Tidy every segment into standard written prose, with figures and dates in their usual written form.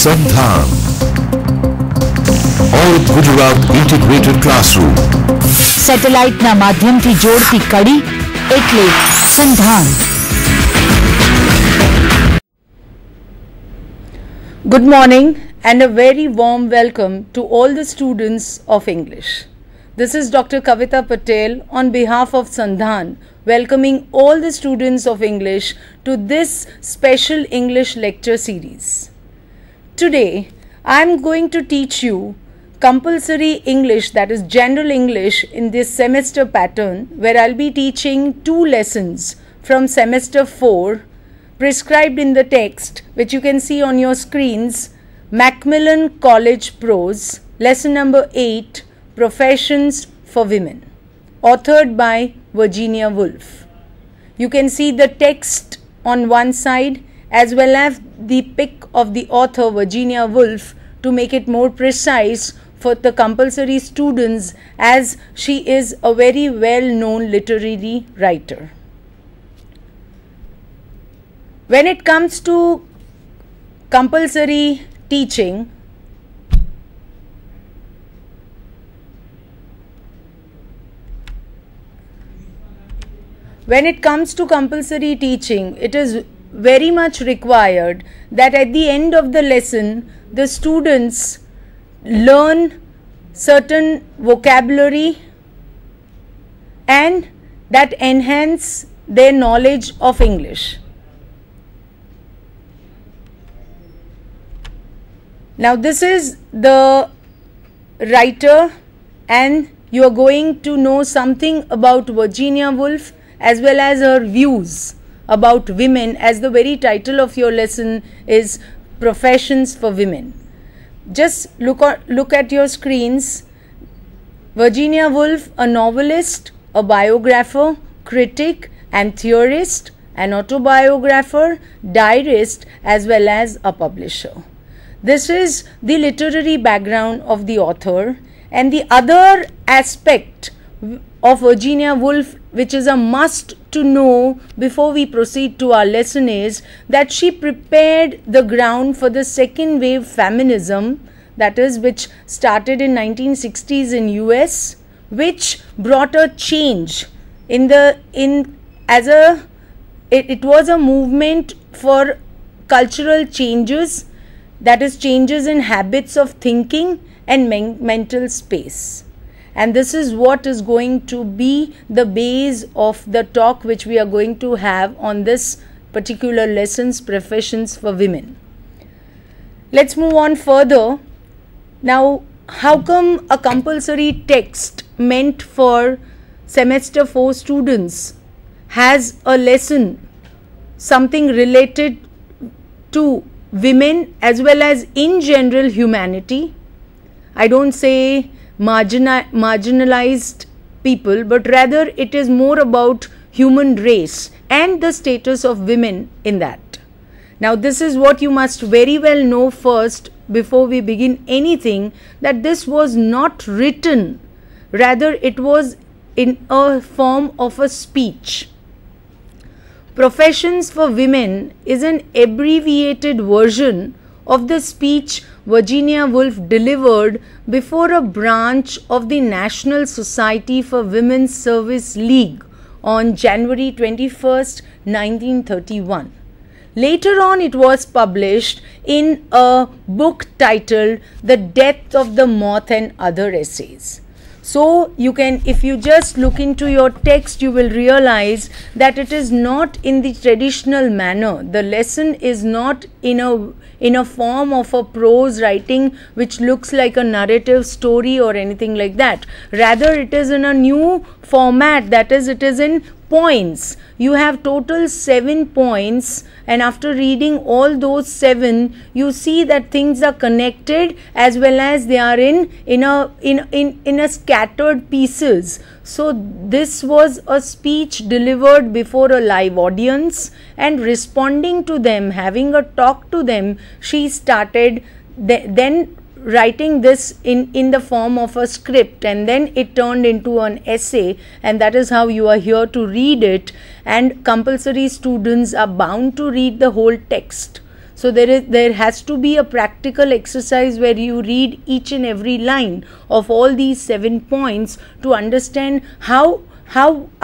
संधान और Gujarat integrated classroom satellite ના માધ્યમથી જોડતી કડી એટલે સંધાન. Good morning and a very warm welcome to all the students of English. This is Dr. Kavita Patel on behalf of Sandhan, welcoming all the students of English to this special English lecture series. Today, I am going to teach you compulsory English, that is general English, in this semester pattern, where I'll be teaching 2 lessons from semester 4 prescribed in the text, which you can see on your screens. Macmillan College Prose, lesson number 8, Professions for Women, authored by Virginia Woolf. You can see the text on one side as well as the pic of the author Virginia Woolf to make it more precise for the compulsory students, as she is a very well-known literary writer. When it comes to compulsory teaching, it is very much required that at the end of the lesson, the students learn certain vocabulary and that enhance their knowledge of English. Now, this is the writer, and you are going to know something about Virginia Woolf as well as her views about women, as the very title of your lesson is Professions for Women. Just look at your screens. Virginia Woolf, a novelist, a biographer, critic and theorist, an autobiographer, diarist as well as a publisher. This is the literary background of the author, and the other aspect of Virginia Woolf, which is a must to know before we proceed to our lesson, is that she prepared the ground for the second wave feminism, that is, which started in 1960s in US, which brought a change it was a movement for cultural changes, that is, changes in habits of thinking and mental space. And this is what is going to be the base of the talk which we are going to have on this particular lessons, Professions for Women. Let's move on further. Now, how come a compulsory text meant for semester 4 students has a lesson, something related to women as well as in general humanity? I don't say marginalized people, but rather it is more about human race and the status of women in that. Now, this is what you must very well know first before we begin anything, that this was not written, rather it was in a form of a speech. Professions for Women is an abbreviated version of the speech Virginia Woolf delivered before a branch of the National Society for Women's Service League on January 21st, 1931. Later on, it was published in a book titled The Death of the Moth and Other Essays. So, you can, if you just look into your text, you will realize that it is not in the traditional manner. The lesson is not in a form of a prose writing which looks like a narrative story or anything like that. Rather, it is in a new format, that is, it is in points. You have total 7 points, and after reading all those 7, you see that things are connected as well as they are in a scattered pieces. So this was a speech delivered before a live audience, and responding to them, having a talk to them, she started then writing this in the form of a script, and then it turned into an essay, and that is how you are here to read it, and compulsory students are bound to read the whole text. So there has to be a practical exercise where you read each and every line of all these 7 points to understand how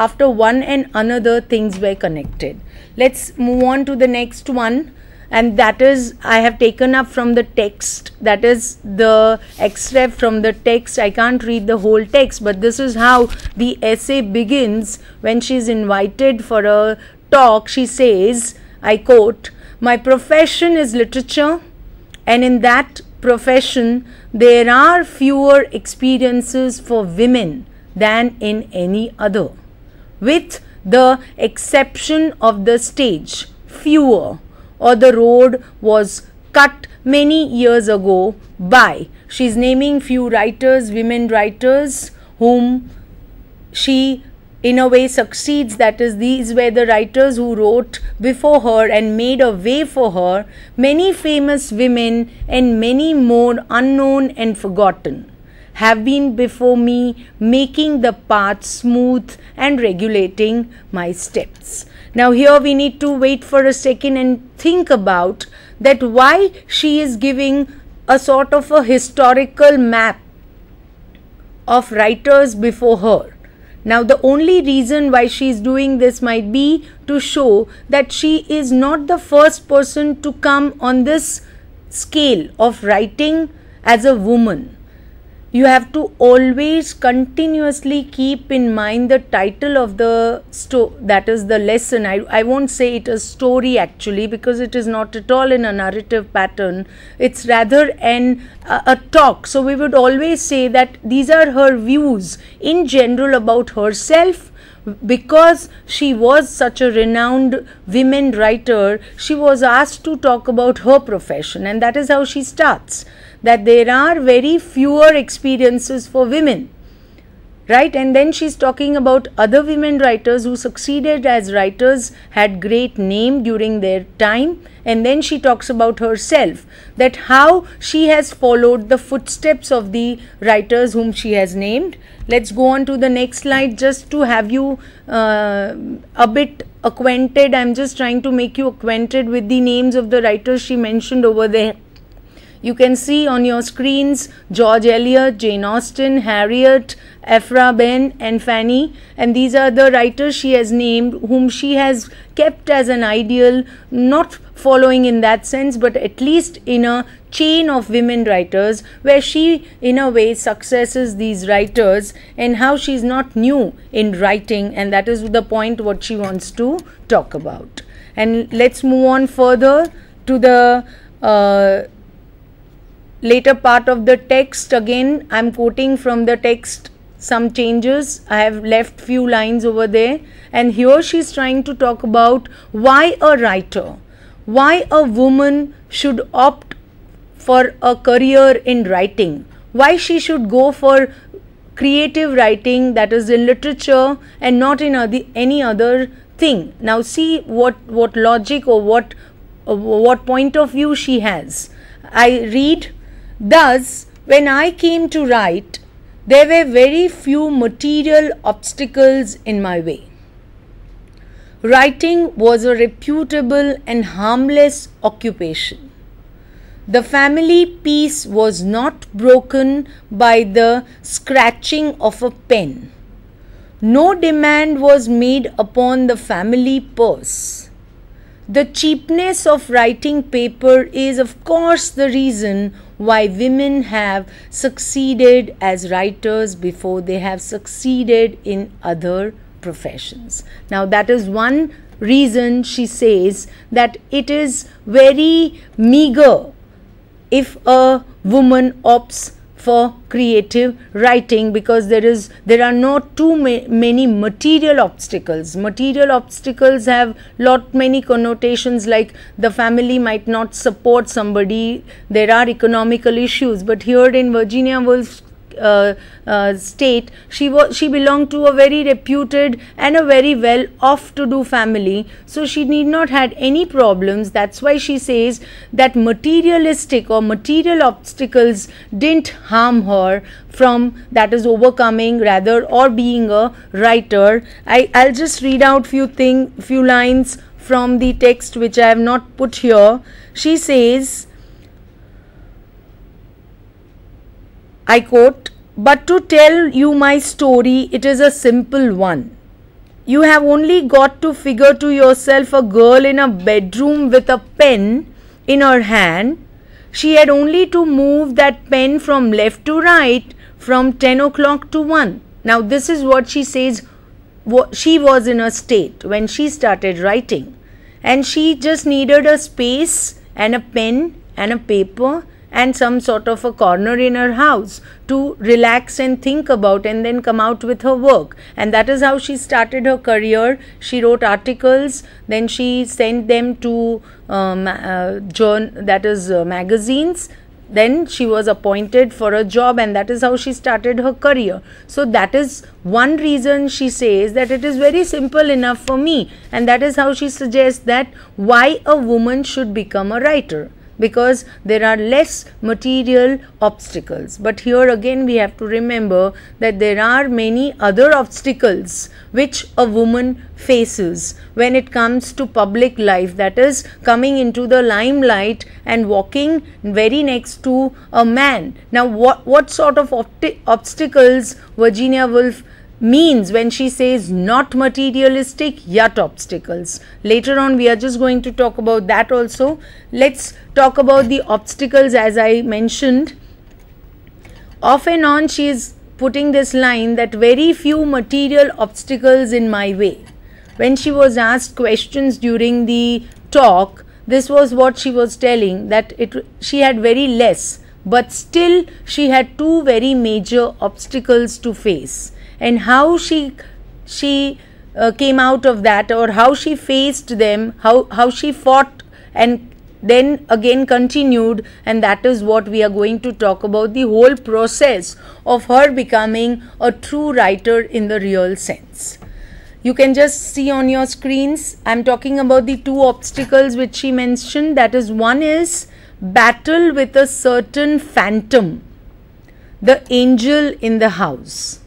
after one and another things were connected. Let's move on to the next one, and that is, I have taken up from the text, that is the extract from the text. I can't read the whole text, but this is how the essay begins. When she is invited for a talk, she says, I quote, "My profession is literature, and in that profession there are fewer experiences for women than in any other, with the exception of the stage, fewer, or the road was cut many years ago by," she is naming few writers, women writers, whom she in a way succeeds, that is, these were the writers who wrote before her and made a way for her, "many famous women and many more unknown and forgotten have been before me, making the path smooth and regulating my steps." Now here we need to wait for a second and think about that why she is giving a sort of a historical map of writers before her. Now the only reason why she is doing this might be to show that she is not the first person to come on this scale of writing as a woman. You have to always continuously keep in mind the title of the that is the lesson. I won't say it a story actually, because it is not at all in a narrative pattern. It's rather a talk. So we would always say that these are her views in general about herself. Because she was such a renowned women writer, she was asked to talk about her profession, and that is how she starts, that there are very fewer experiences for women, right? And then she's talking about other women writers who succeeded as writers, had great name during their time, and then she talks about herself, that how she has followed the footsteps of the writers whom she has named. Let's go on to the next slide just to have you a bit acquainted. I'm just trying to make you acquainted with the names of the writers she mentioned over there. You can see on your screens George Eliot, Jane Austen, Harriet, Ephra Behn and Fanny, and these are the writers she has named whom she has kept as an ideal, not following in that sense, but at least in a chain of women writers where she in a way successes these writers, and how she is not new in writing, and that is the point what she wants to talk about. And let's move on further to the later part of the text. Again, I'm quoting from the text some changes. I have left few lines over there, and here she's trying to talk about why a writer, why a woman should opt for a career in writing, why she should go for creative writing, that is in literature, and not in any other thing. Now see what logic or what point of view she has. I read, "Thus, when I came to write, there were very few material obstacles in my way. Writing was a reputable and harmless occupation. The family peace was not broken by the scratching of a pen. No demand was made upon the family purse. The cheapness of writing paper is, of course, the reason why women have succeeded as writers before they have succeeded in other professions." Now that is one reason she says that it is very meager if a woman opts for creative writing, because there are not too many material obstacles. Material obstacles have many connotations, like the family might not support somebody, there are economical issues, but here in Virginia Woolf's state, she belonged to a very reputed and a very well off to do family, so she need not had any problems. That's why she says that materialistic or material obstacles didn't harm her from, that is, overcoming rather or being a writer. I'll just read out few lines from the text which I have not put here. She says, I quote, "But to tell you my story, it is a simple one. You have only got to figure to yourself a girl in a bedroom with a pen in her hand. She had only to move that pen from left to right from 10 o'clock to 1. Now this is what she says she was in a state when she started writing. And she just needed a space and a pen and a paper and some sort of a corner in her house to relax and think about and then come out with her work. And that is how she started her career. She wrote articles, then she sent them to magazines. Then she was appointed for a job, and that is how she started her career. So that is one reason she says that it is very simple enough for me, and that is how she suggests that why a woman should become a writer, because there are less material obstacles. But here again we have to remember that there are many other obstacles which a woman faces when it comes to public life, that is coming into the limelight and walking very next to a man. Now what sort of obstacles Virginia Woolf means when she says not materialistic yet obstacles? Later on we are just going to talk about that also. Let's talk about the obstacles. As I mentioned, off and on she is putting this line that very few material obstacles in my way. When she was asked questions during the talk, this was what she was telling, that she had very less, but still she had two very major obstacles to face. And how she came out of that, or how she faced them, how she fought and then again continued, and that is what we are going to talk about, the whole process of her becoming a true writer in the real sense. You can just see on your screens, I am talking about the two obstacles which she mentioned. That is, one is battle with a certain phantom, the angel in the house.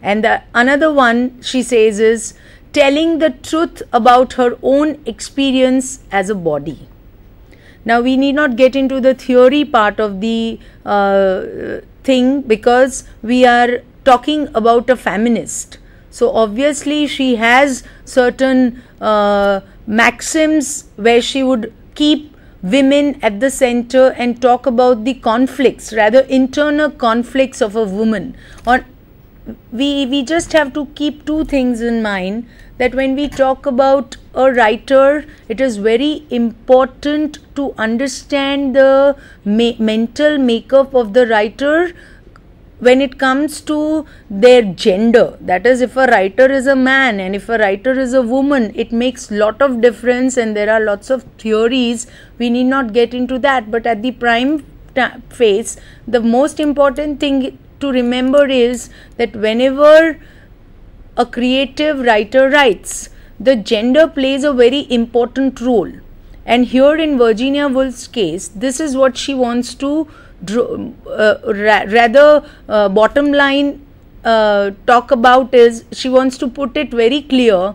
And the another one she says is telling the truth about her own experience as a body. Now we need not get into the theory part of the thing, because we are talking about a feminist. So obviously she has certain maxims where she would keep women at the center and talk about the conflicts, rather internal conflicts of a woman. Or we just have to keep two things in mind, that when we talk about a writer, it is very important to understand the mental makeup of the writer when it comes to their gender. That is, if a writer is a man and if a writer is a woman, it makes lot of difference, and there are lots of theories. We need not get into that, but at the prime phase, the most important thing to remember is that whenever a creative writer writes, the gender plays a very important role. And here in Virginia Woolf's case, this is what she wants to bottom line talk about, is she wants to put it very clear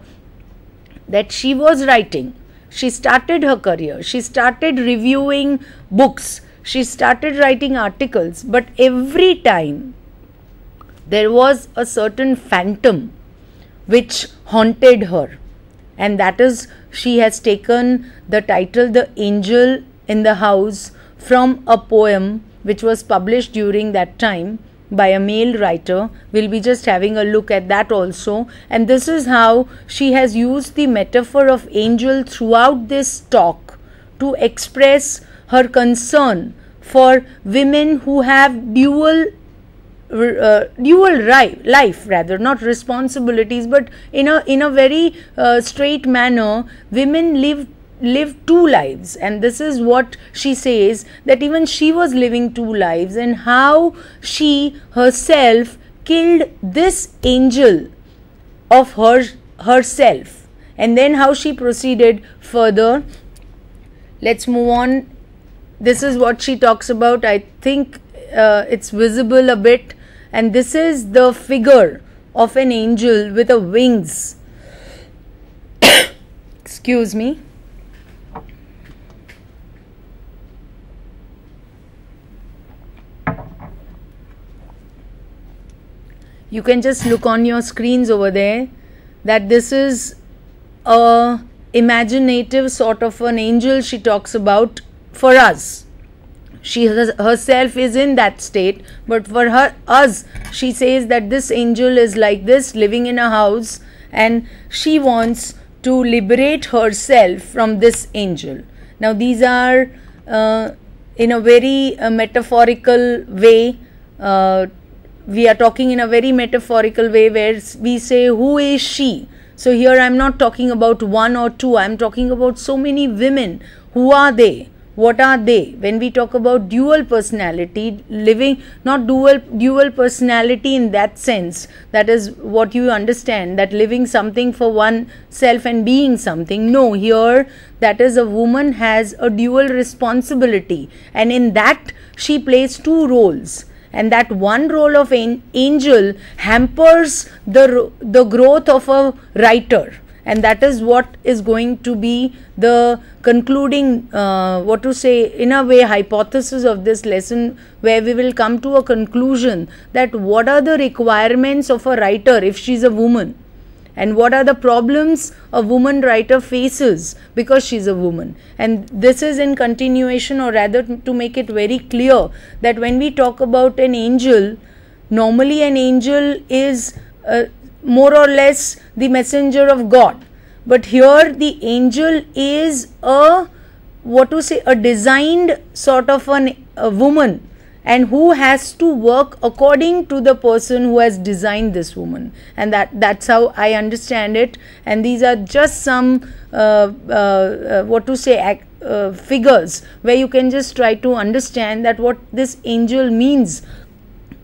that she was writing. She started her career. She started reviewing books. She started writing articles. But every time there was a certain phantom which haunted her. And that is, she has taken the title The Angel in the House from a poem which was published during that time by a male writer. We'll be just having a look at that also. And this is how she has used the metaphor of angel throughout this talk to express her concern for women who have dual life, rather not responsibilities, but in a very straight manner, women live two lives. And this is what she says, that even she was living two lives, and how she herself killed this angel of herself, and then how she proceeded further. Let's move on. This is what she talks about. I think it's visible a bit, and this is the figure of an angel with a wings Excuse me. You can just look on your screens over there that this is a imaginative sort of an angel she talks about for us. She herself is in that state, but for us, she says that this angel is like this, living in a house, and she wants to liberate herself from this angel. Now, these are in a very metaphorical way. We are talking in a very metaphorical way where we say, who is she? So here I am not talking about one or two, I am talking about so many women. Who are they? What are they? When we talk about dual personality, living, not dual personality in that sense, that is what you understand, that living something for oneself and being something. No, here that is a woman has a dual responsibility, and in that she plays two roles. And that one role of angel hampers the growth of a writer. And that is what is going to be the concluding, in a way, hypothesis of this lesson, where we will come to a conclusion that what are the requirements of a writer if she is a woman, and what are the problems a woman writer faces because she is a woman. And this is in continuation, or rather to make it very clear, that when we talk about an angel, normally an angel is more or less the messenger of God, but here the angel is a designed sort of a woman, and who has to work according to the person who has designed this woman. And that's how I understand it. And these are just some figures where you can just try to understand that what this angel means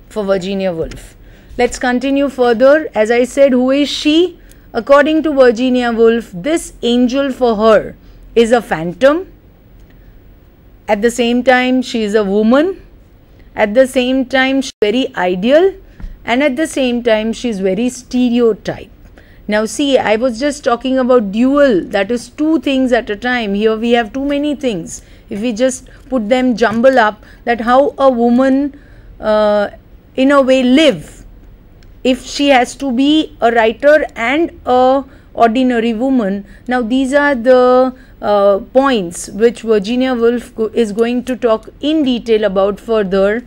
for Virginia Woolf. Let's continue further. As I said, who is she? According to Virginia Woolf, this angel for her is a phantom. At the same time, she is a woman. At the same time, she is very ideal. And at the same time, she is very stereotype. Now see, I was just talking about dual, that is two things at a time. Here we have too many things. If we just put them jumble up, that how a woman in a way live, if she has to be a writer and a ordinary woman. Now these are the points which Virginia Woolf is going to talk in detail about further.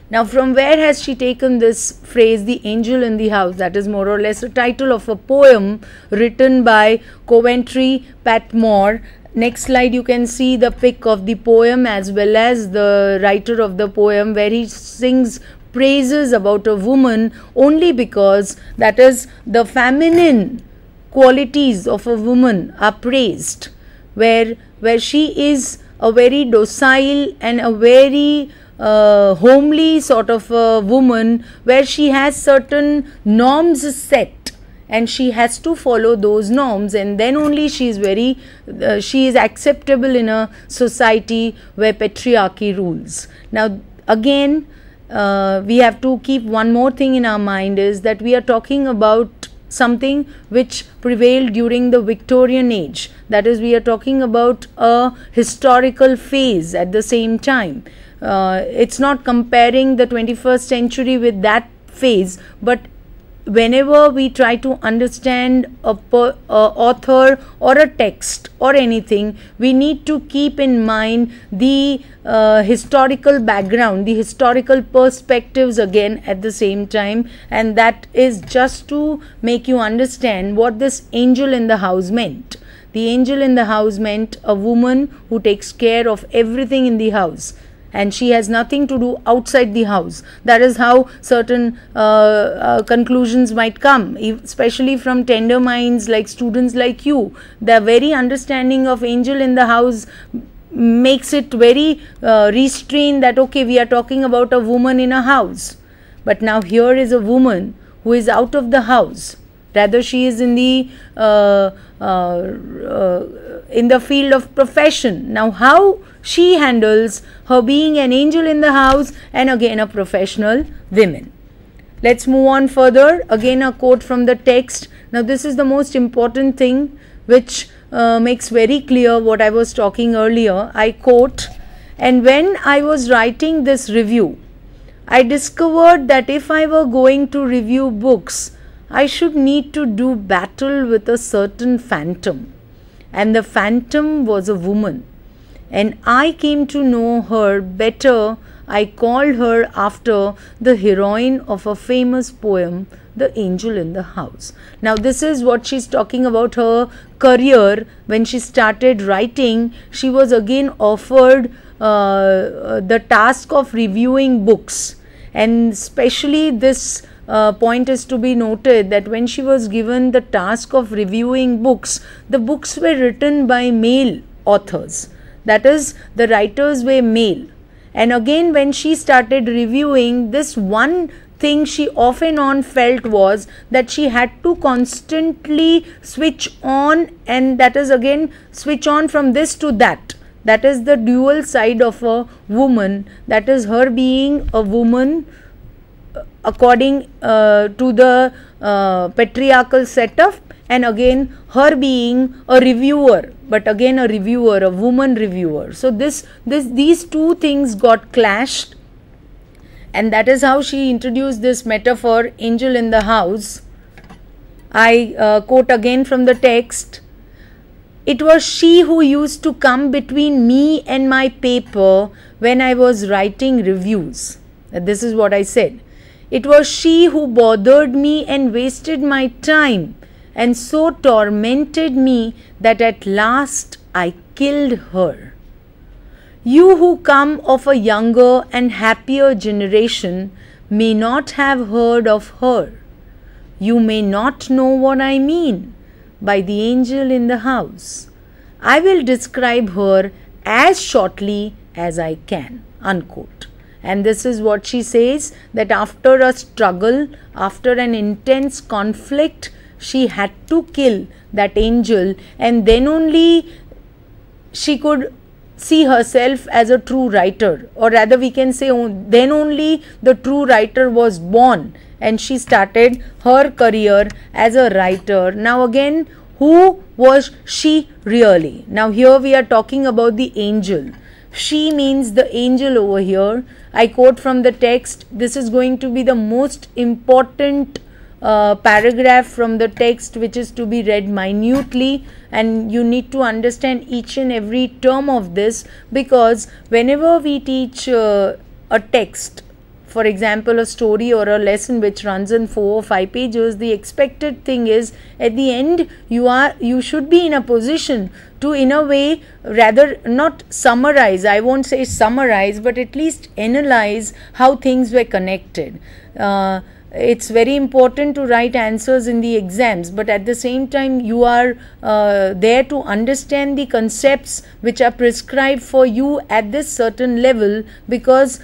Now from where has she taken this phrase, the angel in the house? That is more or less a title of a poem written by Conventry Patmore. Next slide, you can see the pic of the poem as well as the writer of the poem, where he sings praises about a woman only because that is the feminine qualities of a woman are praised, where she is a very docile and a very homely sort of a woman, where she has certain norms set and she has to follow those norms, and then only she is acceptable in a society where patriarchy rules. Now again, we have to keep one more thing in our mind, is that we are talking about something which prevailed during the Victorian age. That is, we are talking about a historical phase at the same time. It's not comparing the 21st century with that phase, but whenever we try to understand a author or a text or anything, we need to keep in mind the historical background, the historical perspectives again at the same time, and that is just to make you understand what this angel in the house meant. The angel in the house meant a woman who takes care of everything in the house, and she has nothing to do outside the house. That is how certain conclusions might come, especially from tender minds like students like you. Their very understanding of angel in the house makes it very restrained, that okay, we are talking about a woman in a house. But now here is a woman who is out of the house. Rather, she is in the field of profession. Now how she handles her being an angel in the house and again a professional woman. Let's move on further. Again a quote from the text. Now this is the most important thing which makes very clear what I was talking earlier. I quote, "And when I was writing this review, I discovered that if I were going to review books, I should need to do battle with a certain phantom. And the phantom was a woman. And I came to know her better. I called her after the heroine of a famous poem, The Angel in the House." Now this is what she's talking about, her career. When she started writing, she was again offered the task of reviewing books, and especially this point is to be noted that when she was given the task of reviewing books, the books were written by male authors, that is, the writers were male. And again, when she started reviewing, this one thing she off and on felt was that she had to constantly switch on, and that is again switch on from this to that. That is the dual side of a woman, that is her being a woman according to the patriarchal setup, and again her being a reviewer, but again a reviewer, a woman reviewer. So these two things got clashed, and that is how she introduced this metaphor, angel in the house. I quote again from the text, "It was she who used to come between me and my paper when I was writing reviews." This is what I said. "It was she who bothered me and wasted my time and so tormented me that at last I killed her. You who come of a younger and happier generation may not have heard of her. You may not know what I mean by the angel in the house. I will describe her as shortly as I can." Unquote. And this is what she says, that after a struggle, after an intense conflict, she had to kill that angel, and then only she could see herself as a true writer, or rather we can say then only the true writer was born, and she started her career as a writer. Now again, who was she really? Now here we are talking about the angel. She means the angel over here. I quote from the text. This is going to be the most important paragraph from the text, which is to be read minutely, and you need to understand each and every term of this, because whenever we teach a text, for example a story or a lesson which runs in 4 or 5 pages, the expected thing is at the end you should be in a position to, in a way, rather not summarize, I won't say summarize, but at least analyze how things were connected. It's very important to write answers in the exams, but at the same time you are there to understand the concepts which are prescribed for you at this certain level, because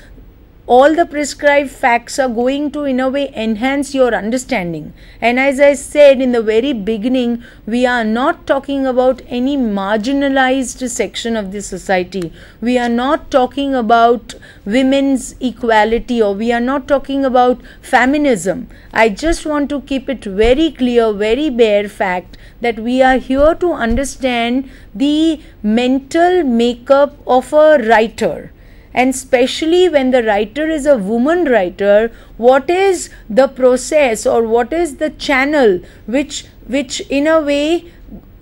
all the prescribed facts are going to, in a way, enhance your understanding. And as I said in the very beginning, we are not talking about any marginalized section of the society. We are not talking about women's equality, or we are not talking about feminism. I just want to keep it very clear, very bare fact that we are here to understand the mental makeup of a writer. And especially when the writer is a woman writer, what is the process or what is the channel which in a way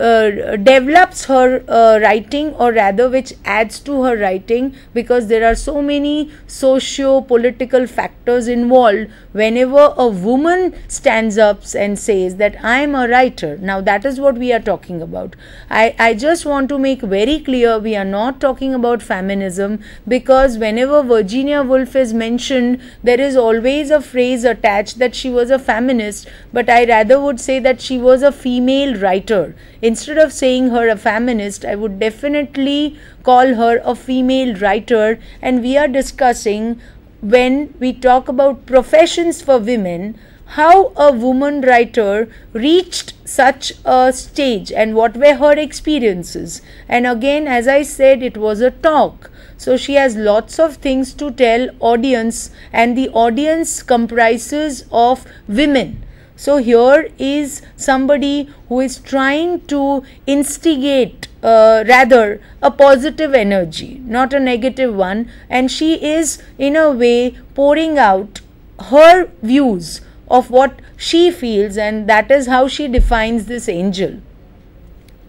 develops her writing, or rather which adds to her writing, because there are so many socio-political factors involved whenever a woman stands up and says that I am a writer. Now that is what we are talking about. I just want to make very clear, we are not talking about feminism, because whenever Virginia Woolf is mentioned, there is always a phrase attached that she was a feminist, but I rather would say that she was a female writer. Instead of saying her a feminist, I would definitely call her a female writer. And we are discussing, when we talk about professions for women, how a woman writer reached such a stage and what were her experiences. And again, as I said, it was a talk. So she has lots of things to tell audience, and the audience comprises of women. So here is somebody who is trying to instigate rather a positive energy, not a negative one, and she is in a way pouring out her views of what she feels, and that is how she defines this angel.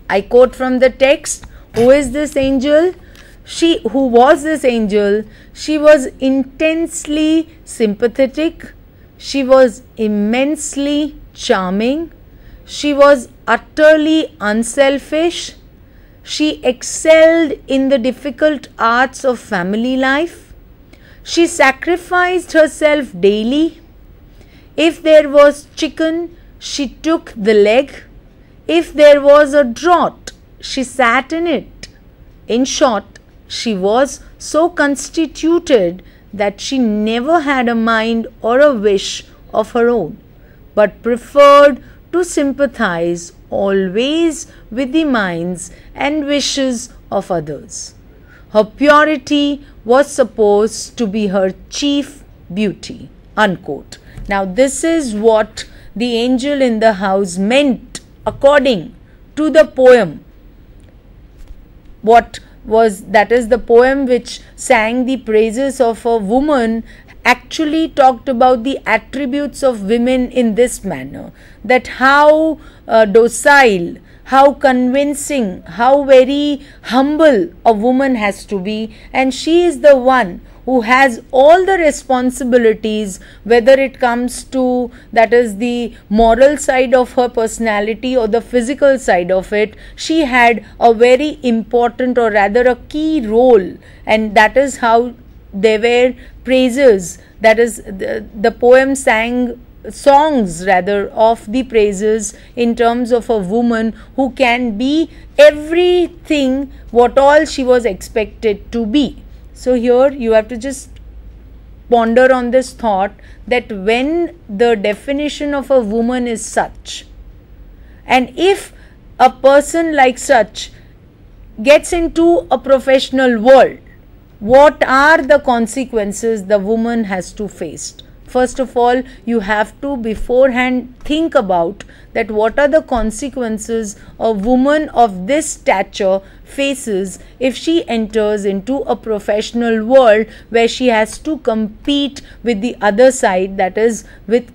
I quote from the text. Who is this angel? Who was this angel? She was intensely sympathetic. She was immensely charming. She was utterly unselfish. She excelled in the difficult arts of family life. She sacrificed herself daily. If there was chicken, she took the leg. If there was a draught, she sat in it. In short, she was so constituted that she never had a mind or a wish of her own, but preferred to sympathize always with the minds and wishes of others. Her purity was supposed to be her chief beauty. Unquote. Now this is what the angel in the house meant according to the poem. That is the poem which sang the praises of a woman, actually talked about the attributes of women in this manner, that how docile, how convincing, how very humble a woman has to be, and she is the one who has all the responsibilities, whether it comes to, that is, the moral side of her personality or the physical side of it. She had a very important, or rather a key role, and that is how there were praises, that is, the poem sang songs rather of the praises in terms of a woman who can be everything what all she was expected to be. So here you have to just ponder on this thought, that when the definition of a woman is such, and if a person like such gets into a professional world, what are the consequences the woman has to face? First of all, you have to beforehand think about that what are the consequences a woman of this stature faces if she enters into a professional world where she has to compete with the other side, that is,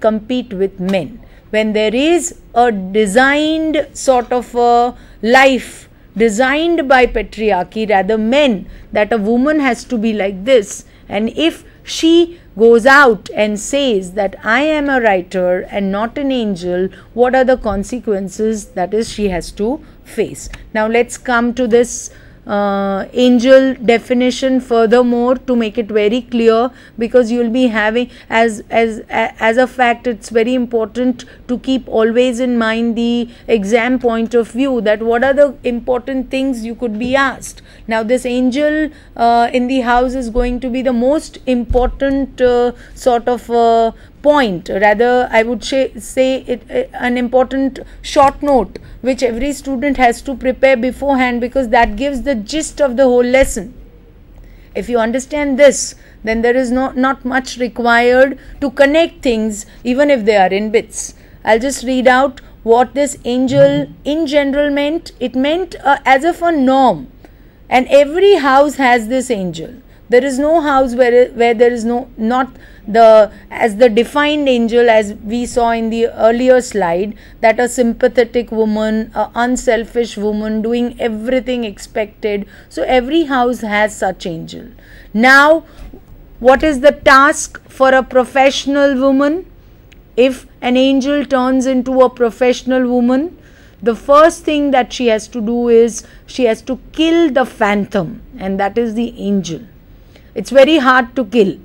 compete with men. When there is a designed sort of a life designed by patriarchy, rather men, that a woman has to be like this, and if she goes out and says that I am a writer and not an angel, what are the consequences that is she has to face? Now let's come to this angel definition furthermore to make it very clear, because you will be having as a fact, it's very important to keep always in mind the exam point of view, that what are the important things you could be asked. Now this angel in the house is going to be the most important sort of point, rather I would say it an important short note which every student has to prepare beforehand, because that gives the gist of the whole lesson. If you understand this, then there is not much required to connect things, even if they are in bits. I'll just read out what this angel in general meant. It meant as of a norm, and every house has this angel. There is no house where there is not as the defined angel, as we saw in the earlier slide, that a sympathetic woman, a unselfish woman doing everything expected. So every house has such angel. Now what is the task for a professional woman? If an angel turns into a professional woman, the first thing that she has to do is she has to kill the phantom, and that is the angel. It's very hard to kill.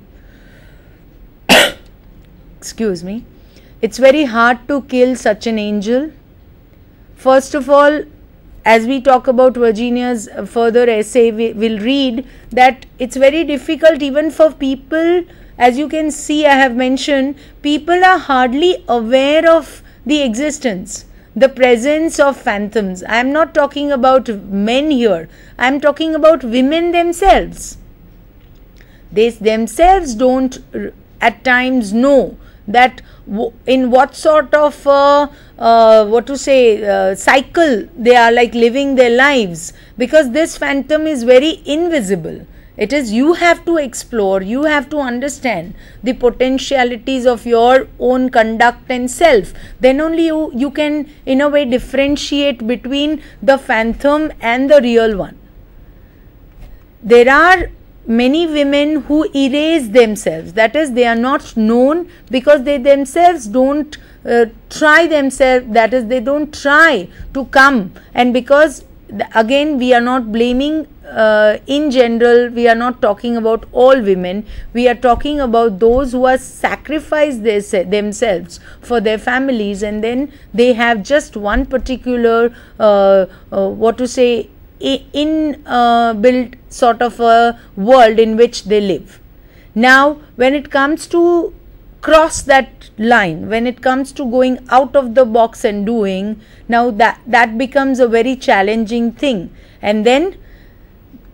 Excuse me. It's very hard to kill such an angel. First of all, as we talk about Virginia's further essay, we will read that it's very difficult even for people. As you can see, I have mentioned, people are hardly aware of the existence, the presence of phantoms. I am not talking about men here. I am talking about women themselves. They themselves don't at times know that in what sort of cycle they are like living their lives, because this phantom is very invisible. It is you have to explore, you have to understand the potentialities of your own conduct and self. Then only you can in a way differentiate between the phantom and the real one. There are many women who erase themselves, that is, they are not known because they themselves don't try themselves, that is, they don't try to come. And because again we are not blaming in general, we are not talking about all women, we are talking about those who are sacrificed themselves for their families, and then they have just one particular inbuilt sort of a world in which they live. Now when it comes to cross that line, when it comes to going out of the box and doing, now that becomes a very challenging thing. And then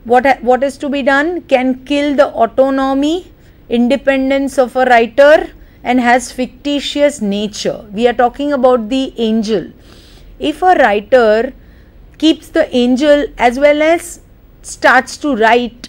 what is to be done can kill the autonomy, independence of a writer, and has fictitious nature. We are talking about the angel. If a writer keeps the angel as well as starts to write,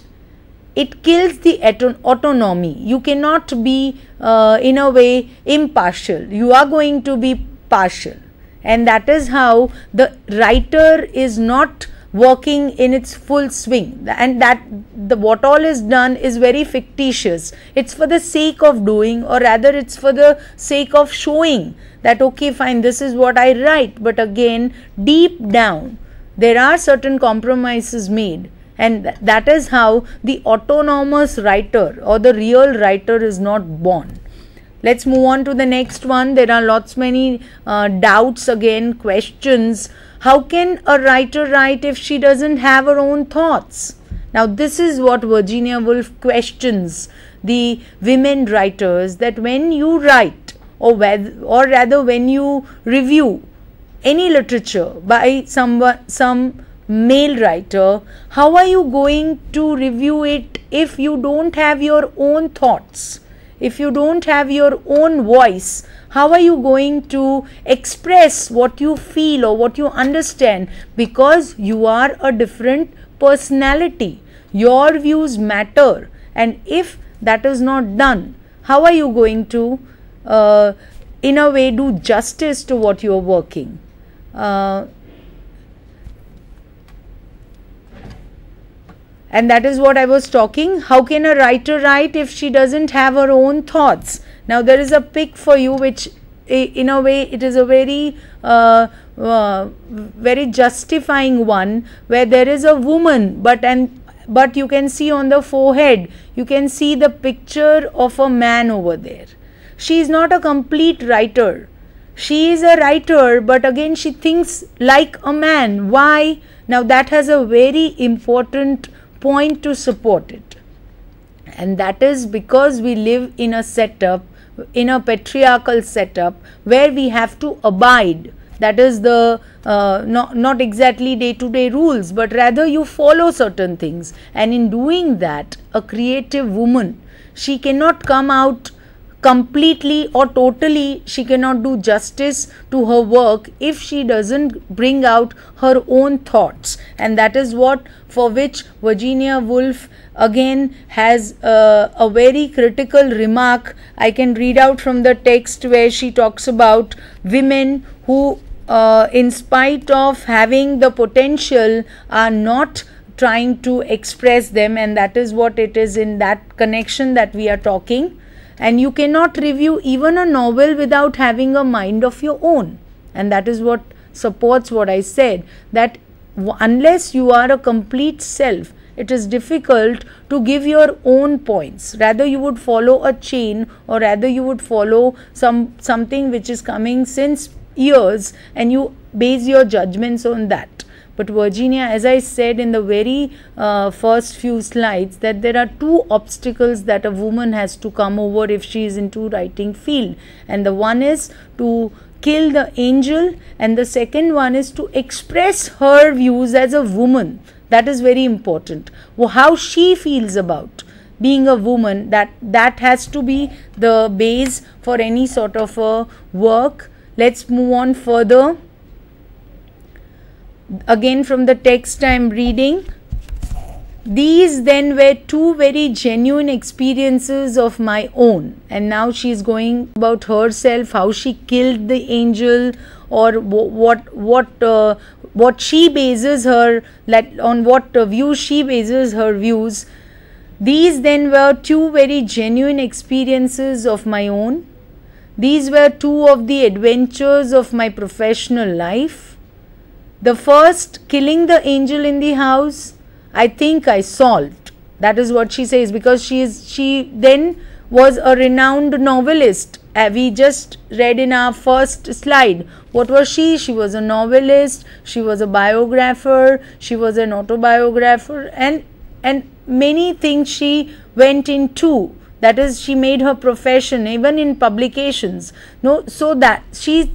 it kills the autonomy. You cannot be in a way impartial, you are going to be partial, and that is how the writer is not working in its full swing, and that what all is done is very fictitious. It's for the sake of doing, or rather it's for the sake of showing that okay fine, this is what I write, but again deep down there are certain compromises made, and that is how the autonomous writer or the real writer is not born. Let's move on to the next one. There are lots many doubts, again questions. How can a writer write if she doesn't have her own thoughts? Now this is what Virginia Woolf questions the women writers, that when you write, or rather when you review any literature by some male writer, how are you going to review it if you don't have your own thoughts? If you don't have your own voice, how are you going to express what you feel or what you understand? Because you are a different personality, your views matter, and if that is not done, how are you going to in a way do justice to what you are working? And that is what I was talking. How can a writer write if she doesn't have her own thoughts? Now there is a pic for you, which in a way it is a very very justifying one, where there is a woman, but you can see on the forehead, you can see the picture of a man over there. She is not a complete writer. She is a writer, but again she thinks like a man. Why? Now that has a very important point to support it, and that is because we live in a setup, in a patriarchal setup, where we have to abide. That is the not exactly day-to-day rules, but rather you follow certain things, and in doing that, a creative woman, she cannot come out completely or totally, she cannot do justice to her work if she doesn't bring out her own thoughts. And that is what for which Virginia Woolf again has a very critical remark. I can read out from the text where she talks about women who in spite of having the potential are not trying to express them, and that is what it is in that connection that we are talking. And you cannot review even a novel without having a mind of your own, and that is what supports what I said, that unless you are a complete self, it is difficult to give your own points. Rather you would follow a chain, or rather you would follow something which is coming since years, and you base your judgments on that. But Virginia, as I said in the very first few slides, that there are two obstacles that a woman has to come over if she is into writing field, and the one is to kill the angel, and the second one is to express her views as a woman. That is very important. How she feels about being a woman, that has to be the base for any sort of a work. Let's move on further. Again from the text I am reading. These then were two very genuine experiences of my own. And now she is going about herself, how she killed the angel, or what she bases her, on what view she bases her views. These then were two very genuine experiences of my own. These were two of the adventures of my professional life. The first, killing the angel in the house, I think I solved. That is what she says, because she then was a renowned novelist. We just read in our first slide. What was she? She was a novelist, she was a biographer, she was an autobiographer, and many things she went into. That is, she made her profession even in publications. So that she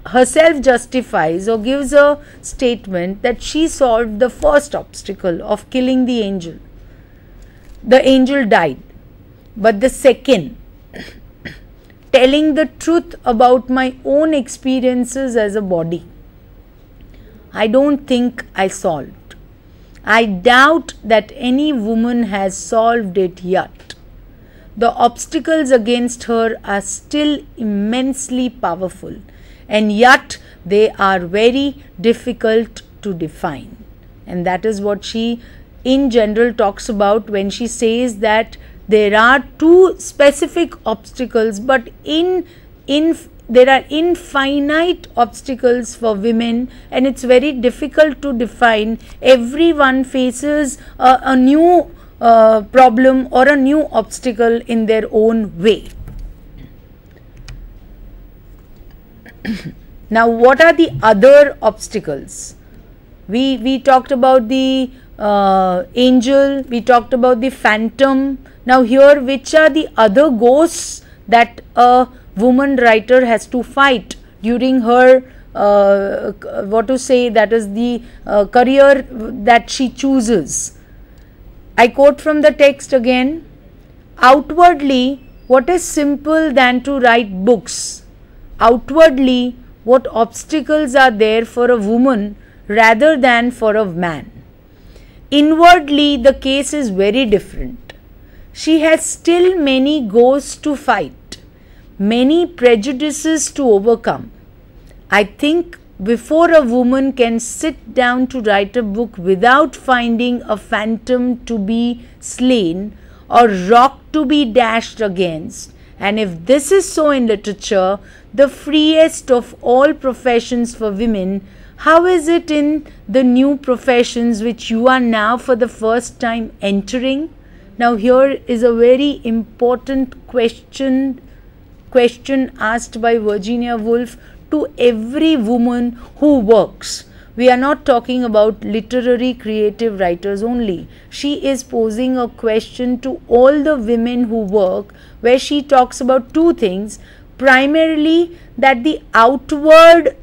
herself justifies or gives a statement that she solved the first obstacle of killing the angel. The angel died. But the second, telling the truth about my own experiences as a body, I don't think I solved. I doubt that any woman has solved it yet. The obstacles against her are still immensely powerful, and yet they are very difficult to define. And that is what she in general talks about when she says that there are two specific obstacles, but there are infinite obstacles for women, and it's very difficult to define. Everyone faces a new problem or a new obstacle in their own way. Now, what are the other obstacles? We talked about the angel, we talked about the phantom. Now here, which are the other ghosts that a woman writer has to fight during her that is the career that she chooses? I quote from the text again. Outwardly, what is simple than to write books? Outwardly, what obstacles are there for a woman rather than for a man? Inwardly, the case is very different. She has still many ghosts to fight, many prejudices to overcome. I think before a woman can sit down to write a book without finding a phantom to be slain or rock to be dashed against, and if this is so in literature, the freest of all professions for women, how is it in the new professions which you are now for the first time entering? Now here is a very important question asked by Virginia Woolf to every woman who works. We are not talking about literary creative writers only. She is posing a question to all the women who work, where she talks about two things. Primarily, that the outward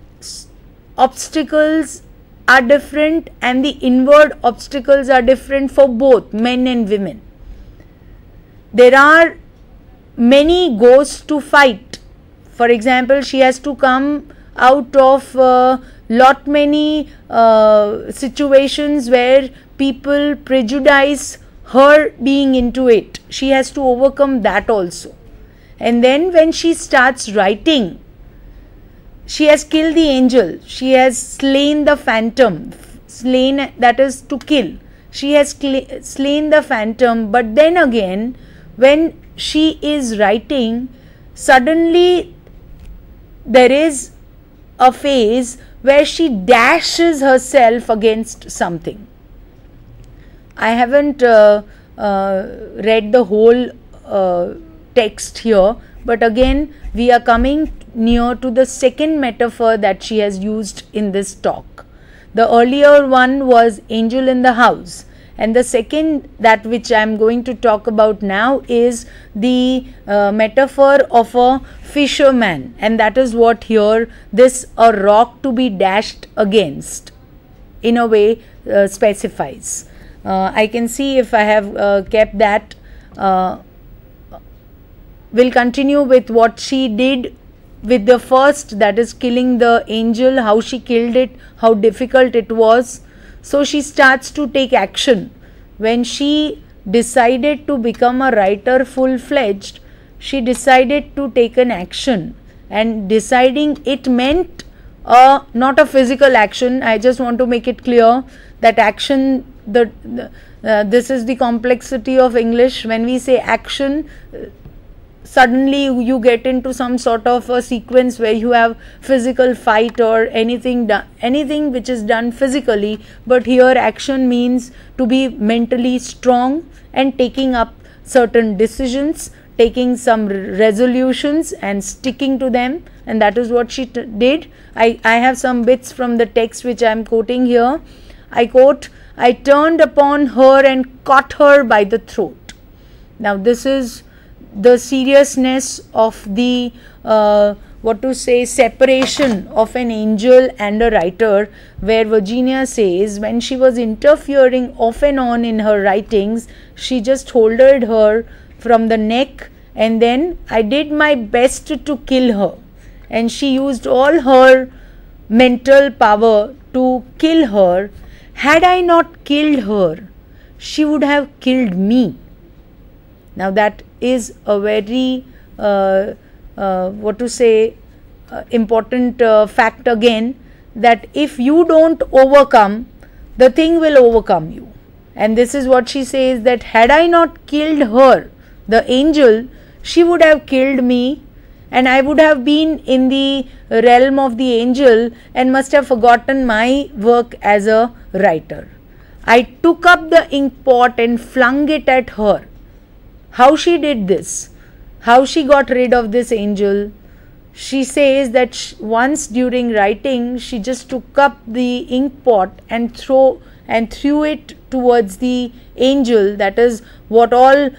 obstacles are different and the inward obstacles are different for both men and women. There are many ghosts to fight. For example, she has to come out of lot many situations where people prejudice her being into it. She has to overcome that also. And then when she starts writing, she has killed the angel, she has slain the phantom, slain, that is to kill. She has slain the phantom, but then again, when she is writing, suddenly there is a phase where she dashes herself against something. I haven't read the whole text here, but again we are coming near to the second metaphor that she has used in this talk. The earlier one was angel in the house, and the second, that which I am going to talk about now, is the metaphor of a fisherman, and that is what here this a rock to be dashed against in a way specifies. I can see if I have kept that will continue with what she did with the first, that is killing the angel, how she killed it, how difficult it was. So she starts to take action. When she decided to become a writer full-fledged, she decided to take an action, and deciding it meant not a physical action. I just want to make it clear that action, this is the complexity of English. When we say action, suddenly you get into some sort of a sequence where you have physical fight or anything which is done physically, but here action means to be mentally strong and taking up certain decisions, taking some resolutions and sticking to them, and that is what she did. I have some bits from the text which I am quoting here. I quote, "I turned upon her and caught her by the throat." Now this is the seriousness of the separation of an angel and a writer, where Virginia says when she was interfering off and on in her writings, she just holded her from the neck, and then I did my best to kill her, and she used all her mental power to kill her. Had I not killed her, she would have killed me. Now that is a very important fact again, that if you don't overcome, the thing will overcome you. And this is what she says, that had I not killed her, the angel, she would have killed me, and I would have been in the realm of the angel and must have forgotten my work as a writer. I took up the ink pot and flung it at her. How she did this, how she got rid of this angel? She says that once during writing, she just took up the ink pot and threw it towards the angel. That is what all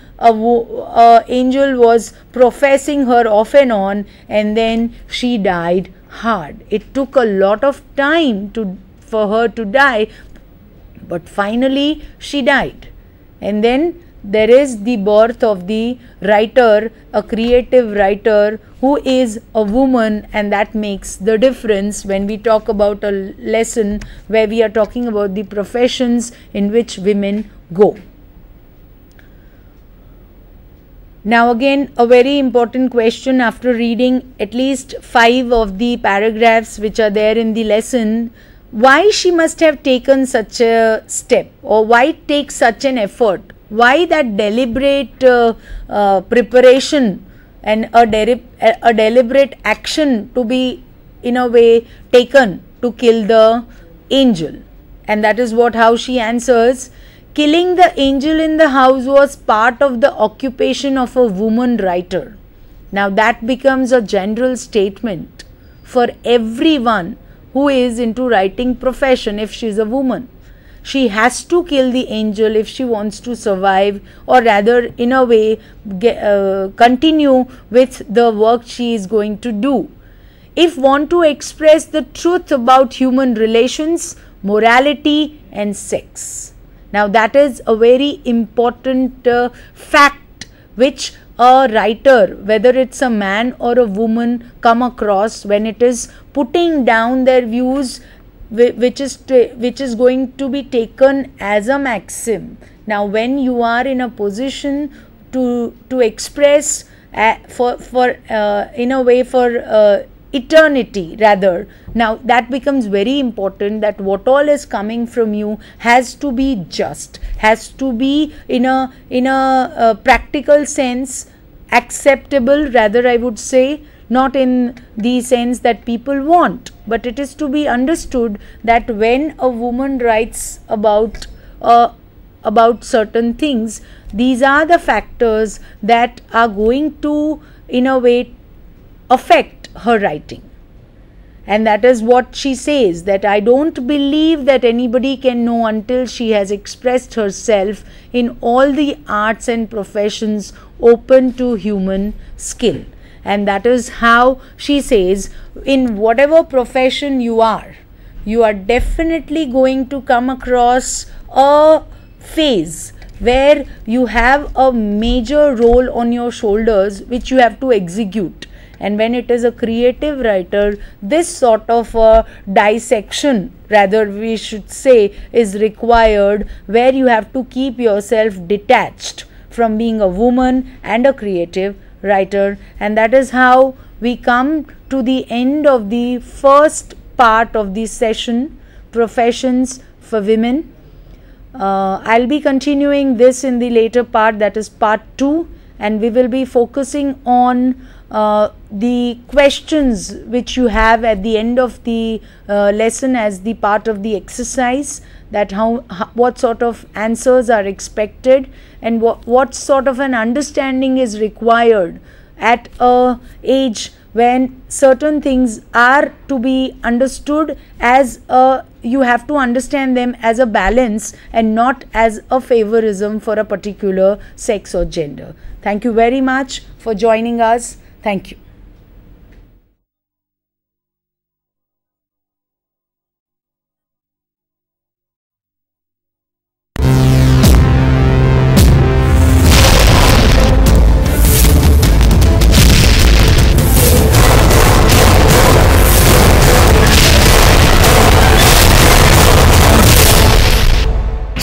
angel was professing her off and on, and then she died hard. It took a lot of time for her to die, but finally she died. And then there is the birth of the writer, a creative writer who is a woman, and that makes the difference when we talk about a lesson where we are talking about the professions in which women go. Now again, a very important question after reading at least 5 of the paragraphs which are there in the lesson: why she must have taken such a step, or why take such an effort? Why that deliberate preparation and a deliberate action to be in a way taken to kill the angel? And that is how she answers: killing the angel in the house was part of the occupation of a woman writer. Now that becomes a general statement for everyone who is into writing profession. If she is a woman, she has to kill the angel if she wants to survive, or rather in a way continue with the work she is going to do. If want to express the truth about human relations, morality and sex. Now that is a very important fact which a writer, whether it's a man or a woman, come across when it is putting down their views, which is going to be taken as a maxim. Now when you are in a position to express for eternity rather, now that becomes very important, that what all is coming from you has to be just, has to be in a practical sense acceptable, rather I would say, not in the sense that people want, but it is to be understood that when a woman writes about certain things, these are the factors that are going to in a way affect her writing. And that is what she says, that I don't believe that anybody can know until she has expressed herself in all the arts and professions open to human skill. And that is how she says, in whatever profession you are definitely going to come across a phase where you have a major role on your shoulders which you have to execute. And when it is a creative writer, this sort of a dissection, rather we should say, is required, where you have to keep yourself detached from being a woman and a creative writer. And that is how we come to the end of the first part of the session, Professions for Women. I'll be continuing this in the later part, that is part 2, and we will be focusing on the questions which you have at the end of the lesson as the part of the exercise, that what sort of answers are expected and what sort of an understanding is required at a age when certain things are to be understood as you have to understand them as a balance and not as a favorism for a particular sex or gender. Thank you very much for joining us. Thank you.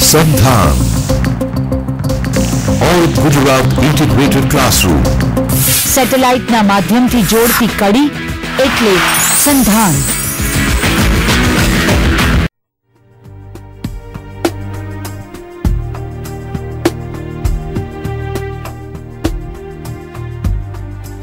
Sandhan. All Gujarat Integrated Classroom. સેટેલાઇટના માધ્યમથી જોડતી કડી એટલે સંધાન.